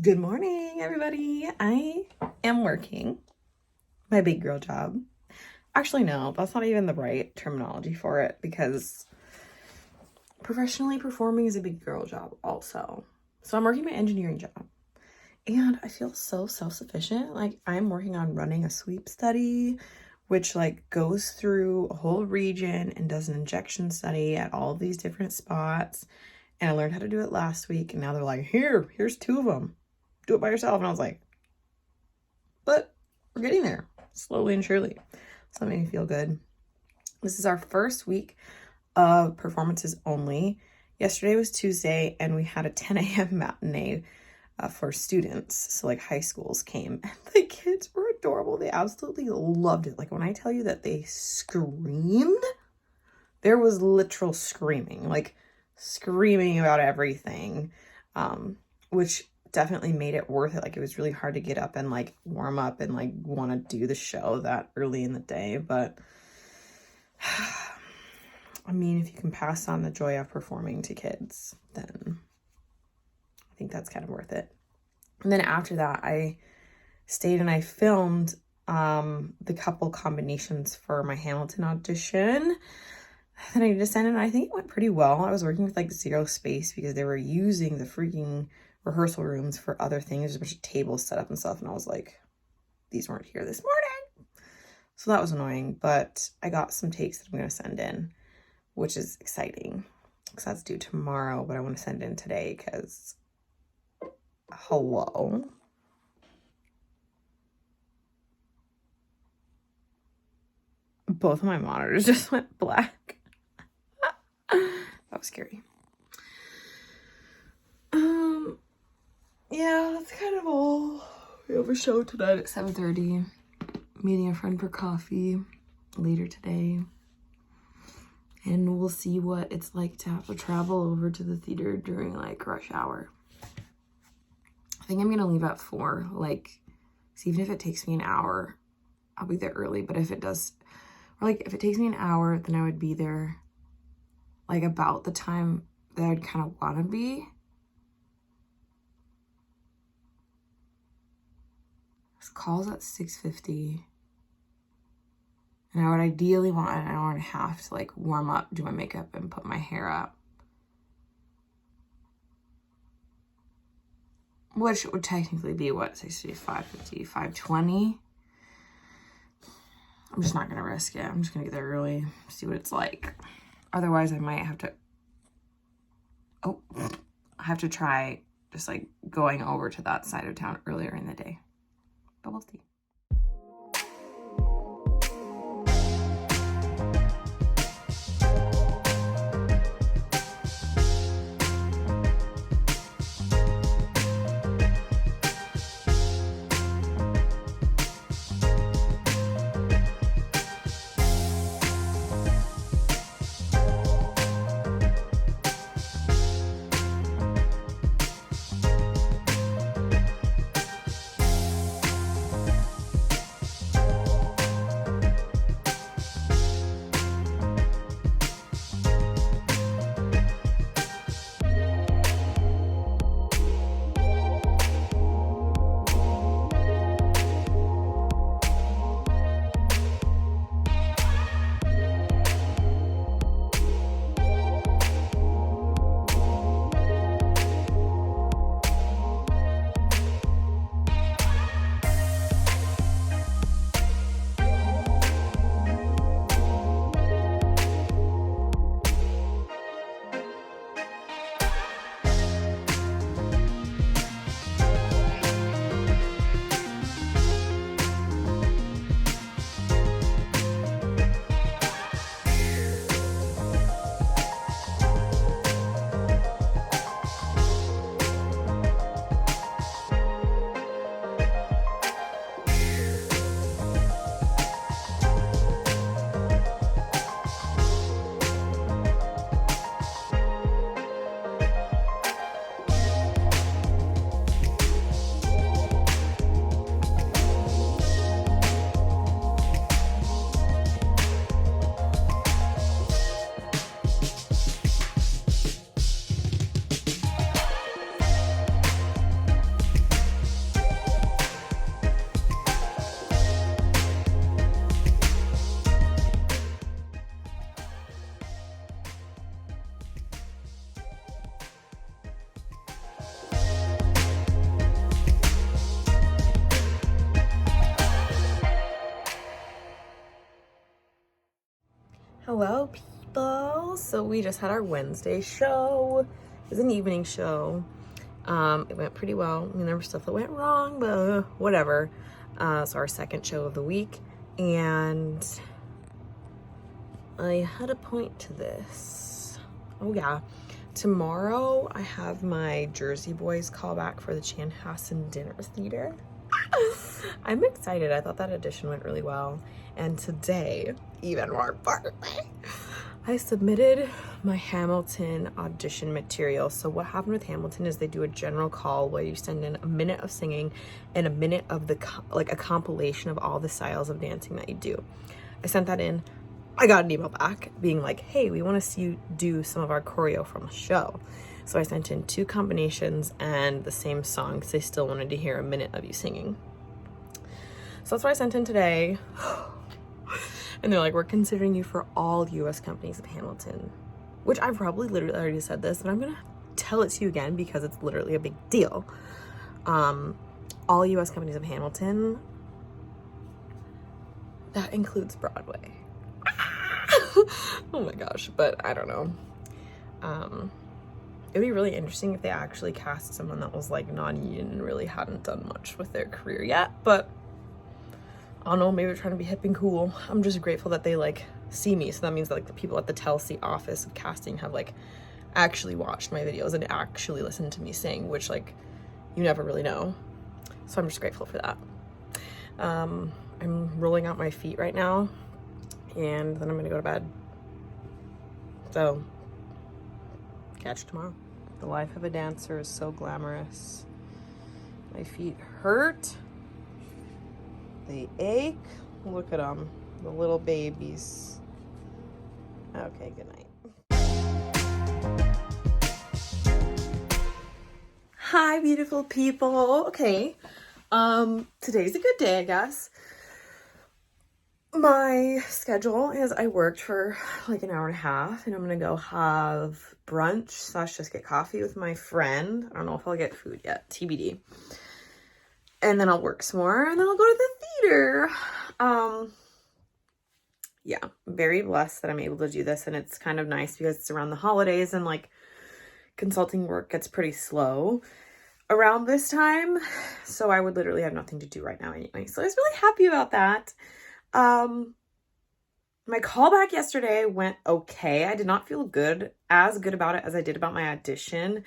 Good morning, everybody. I am working my big girl job. Actually, no, that's not even the right terminology for it because professionally performing is a big girl job also. So I'm working my engineering job and I feel so self-sufficient. Like I'm working on running a sweep study, which like goes through a whole region and does an injection study at all of these different spots. And I learned how to do it last week and now they're like, here's 2 of them. Do it by yourself. And I was like, but we're getting there slowly and surely. So that made me feel good. This is our first week of performances only. Yesterday was Tuesday and we had a 10 a.m. matinee for students. So like high schools came and the kids were adorable. They absolutely loved it. Like when I tell you that they screamed, there was literal screaming, like screaming about everything, which definitely made it worth it. Like it was really hard to get up and like warm up and like want to do the show that early in the day, but I mean, if you can pass on the joy of performing to kids, then I think that's kind of worth it. And then after that, I stayed and I filmed the couple combinations for my Hamilton audition. Then I descended and I think it went pretty well. I was working with like zero space because they were using the freaking rehearsal rooms for other things. There's a bunch of tables set up and stuff. And I was like, these weren't here this morning. So that was annoying, but I got some takes that I'm going to send in, which is exciting because that's due tomorrow, but I want to send in today because hello. Both of my monitors just went black. That was scary. Yeah, that's kind of all. We have a show tonight at 7:30. Meeting a friend for coffee later today. And we'll see what it's like to have to travel over to the theater during like rush hour. I think I'm gonna leave at 4. Like, so even if it takes me an hour, I'll be there early. But if it does, or like if it takes me an hour, then I would be there like about the time that I'd kind of want to be. This call's at 6:50. And I would ideally want an hour and a half to like warm up, do my makeup, and put my hair up. Which would technically be what, 6:50, 5:50, 5:20. I'm just not gonna risk it. I'm just gonna get there early, see what it's like. Otherwise I might have to, I have to try just like going over to that side of town earlier in the day. But we'll see. Hello, people. So we just had our Wednesday show. It was an evening show. It went pretty well. I mean, there was stuff that went wrong, but whatever. So our second show of the week, and I had a point to this. Oh yeah. Tomorrow I have my Jersey Boys callback for the Chanhassen Dinner Theater. I'm excited. I thought that audition went really well. And today, even more importantly, I submitted my Hamilton audition material. So what happened with Hamilton is they do a general call where you send in a minute of singing and a minute of a compilation of all the styles of dancing that you do. I sent that in. I got an email back being like, hey, we want to see you do some of our choreo from the show. So I sent in 2 combinations and the same song because they still wanted to hear a minute of you singing. So that's what I sent in today. And they're like, we're considering you for all US companies of Hamilton, which I've probably literally already said this, but I'm going to tell it to you again because it's literally a big deal. All US companies of Hamilton, that includes Broadway. Oh my gosh, but I don't know. It'd be really interesting if they actually cast someone that was like non-union and really hadn't done much with their career yet, but I don't know, maybe they're trying to be hip and cool. I'm just grateful that they like see me, so that means that like the people at the Telsey office of casting have like actually watched my videos and actually listened to me sing, which like you never really know. So I'm just grateful for that. I'm rolling out my feet right now, and then I'm gonna go to bed. So, catch you tomorrow. The life of a dancer is so glamorous. My feet hurt. They ache. Look at them, the little babies. Okay, good night. Hi, beautiful people. Okay, today's a good day, I guess. My schedule is I worked for like an hour and a half, and I'm gonna go have brunch / just get coffee with my friend. I don't know if I'll get food yet, TBD. And then I'll work some more, and then I'll go to the theater. Yeah, I'm very blessed that I'm able to do this, and it's kind of nice because it's around the holidays and like consulting work gets pretty slow around this time. So I would literally have nothing to do right now anyway. So I was really happy about that. My callback yesterday went okay. I did not feel as good about it as I did about my audition.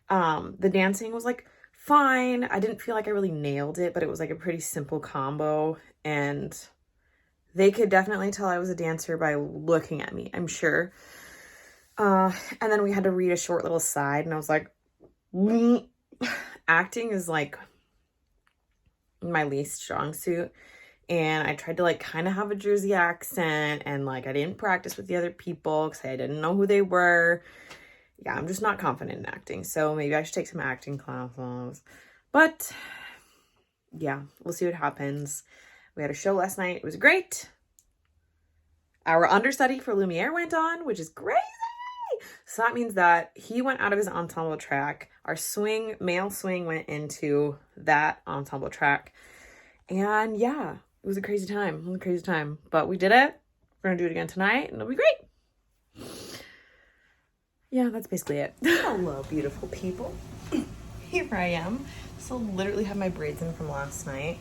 The dancing was like fine. I didn't feel like I really nailed it, but it was like a pretty simple combo, and they could definitely tell I was a dancer by looking at me, I'm sure. And then we had to read a short little side, and I was like, acting is like my least strong suit. And I tried to like kind of have a Jersey accent, and like I didn't practice with the other people because I didn't know who they were. Yeah, I'm just not confident in acting. So maybe I should take some acting classes. But yeah, we'll see what happens. We had a show last night. It was great. Our understudy for Lumiere went on, which is crazy. So that means that he went out of his ensemble track. Our male swing went into that ensemble track. And yeah, it was a crazy time. But we did it. We're going to do it again tonight, and it'll be great. Yeah, that's basically it. Hello, beautiful people. Here I am. So literally have my braids in from last night,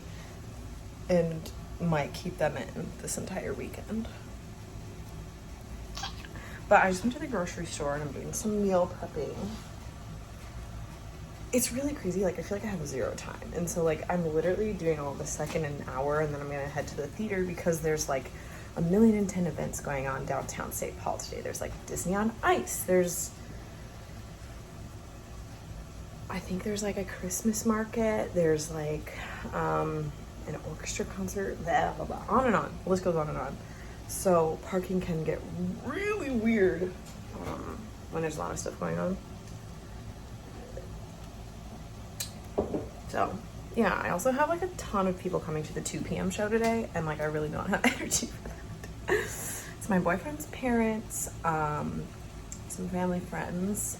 and might keep them in this entire weekend. But I just went to the grocery store and I'm doing some meal prepping. It's really crazy. Like, I feel like I have 0 time. And so, like, I'm literally doing all this like in an hour, and then I'm going to head to the theater because there's, like, 1,000,010 events going on downtown St. Paul today. There's, like, Disney on Ice. I think there's, like, a Christmas market. There's, like, an orchestra concert. Blah, blah, blah. On and on. The list goes on and on. So, parking can get really weird when there's a lot of stuff going on. So, yeah, I also have like a ton of people coming to the 2 p.m. show today, and like I really don't have energy for that. It's my boyfriend's parents, some family friends,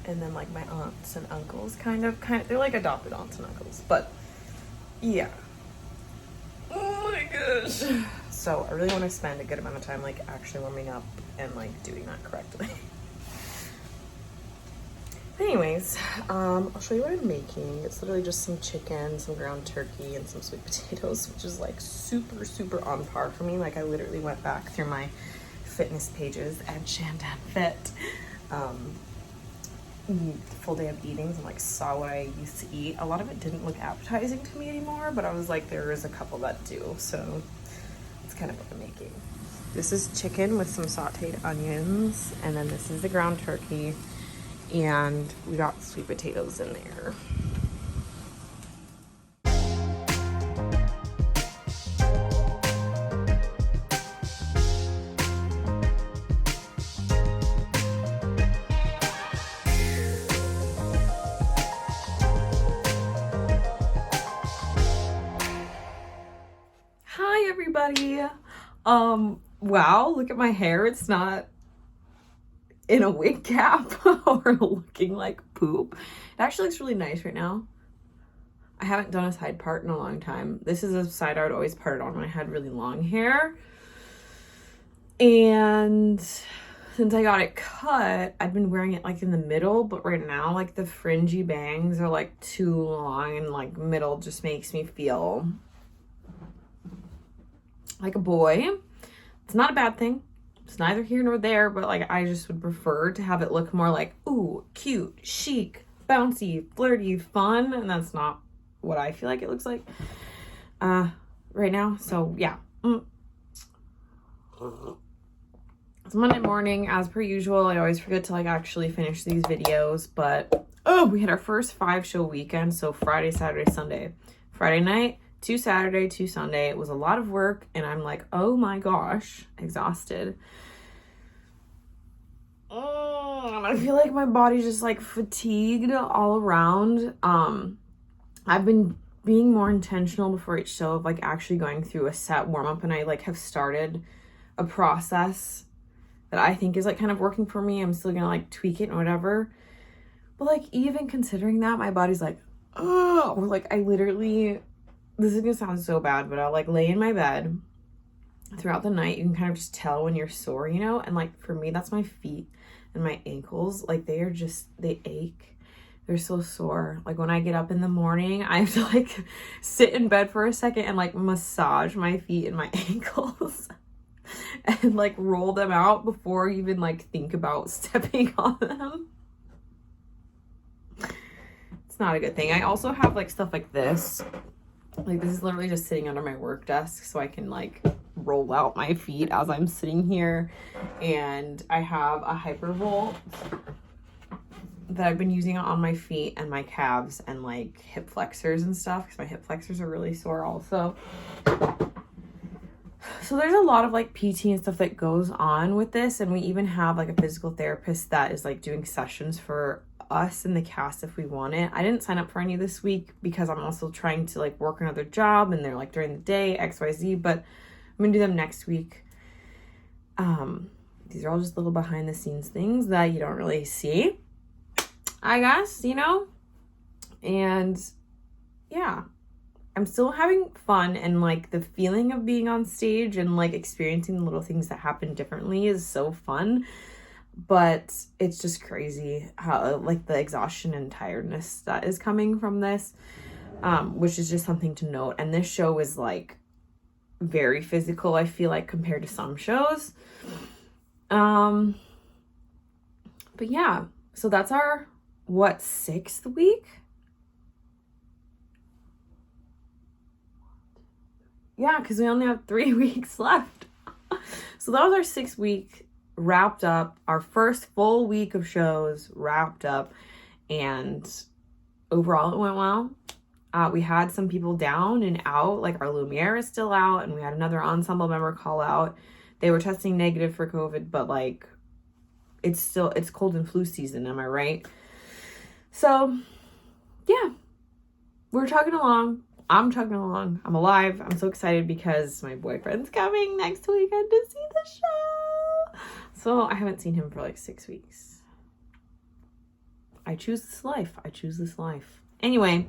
and then like my aunts and uncles, kind of they're like adopted aunts and uncles, but yeah. Oh my gosh. So I really want to spend a good amount of time like actually warming up and like doing that correctly. Anyways, I'll show you what I'm making. It's literally just some chicken, some ground turkey, and some sweet potatoes, which is like super, super on par for me. Like I literally went back through my fitness pages and Shandan Fit full day of eatings and like saw what I used to eat. A lot of it didn't look appetizing to me anymore, but I was like, there is a couple that do. So it's kind of what I'm making. This is chicken with some sauteed onions, and then this is the ground turkey. And we got sweet potatoes in there. Hi everybody. Wow, look at my hair. It's not in a wig cap or looking like poop. It actually looks really nice right now. I haven't done a side part in a long time. This is a side I would always part on when I had really long hair. And since I got it cut, I've been wearing it like in the middle, but right now like the fringy bangs are like too long, and like middle just makes me feel like a boy. It's not a bad thing. It's neither here nor there, but like I just would prefer to have it look more like, ooh, cute, chic, bouncy, flirty, fun, and that's not what I feel like it looks like right now. So yeah. It's Monday morning, as per usual. I always forget to like actually finish these videos, but we had our first 5-show weekend, so Friday, Saturday, Sunday. Friday night, 2 Saturday, 2 Sunday. It was a lot of work, and I'm like, oh my gosh, exhausted. I feel like my body's just like fatigued all around. I've been being more intentional before each show of like actually going through a set warm-up, and I like have started a process that I think is like kind of working for me. I'm still gonna like tweak it and whatever, but like even considering that, my body's like, oh, or like I literally, this is gonna sound so bad, but I'll like lay in my bed throughout the night. You can kind of just tell when you're sore, you know? And like for me, that's my feet and my ankles. Like they are just, they ache. They're so sore. Like when I get up in the morning, I have to like sit in bed for a second and like massage my feet and my ankles and like roll them out before I even like think about stepping on them. It's not a good thing. I also have like stuff like this. Like this is literally just sitting under my work desk so I can like roll out my feet as I'm sitting here. And I have a Hypervolt that I've been using on my feet and my calves and like hip flexors and stuff, because my hip flexors are really sore also. So there's a lot of like PT and stuff that goes on with this, and we even have like a physical therapist that is like doing sessions for us in the cast if we want it. I didn't sign up for any this week because I'm also trying to like work another job, and they're like during the day XYZ, but I'm gonna do them next week. These are all just little behind the scenes things that you don't really see, I guess, you know? And yeah, I'm still having fun, and like the feeling of being on stage and like experiencing the little things that happen differently is so fun. But it's just crazy how like the exhaustion and tiredness that is coming from this, which is just something to note. And this show is like very physical, I feel like, compared to some shows. But yeah, so that's our what, 6th week? Yeah, because we only have 3 weeks left. So that was our 6th week wrapped up, our first full week of shows wrapped up, and overall it went well. We had some people down and out, like our Lumiere is still out, and we had another ensemble member call out. They were testing negative for COVID, but like it's cold and flu season, am I right? So yeah, we're chugging along. I'm chugging along. I'm alive. I'm so excited because my boyfriend's coming next weekend to see the show. So I haven't seen him for like 6 weeks. I choose this life. I choose this life. Anyway,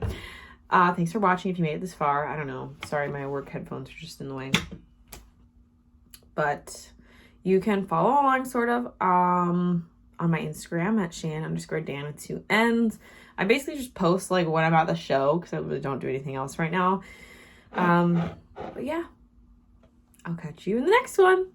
thanks for watching if you made it this far. I don't know. Sorry, my work headphones are just in the way. but you can follow along sort of on my Instagram at Shan_Dan with 2 N's. I basically just post like when I'm at the show because I really don't do anything else right now. But yeah, I'll catch you in the next one.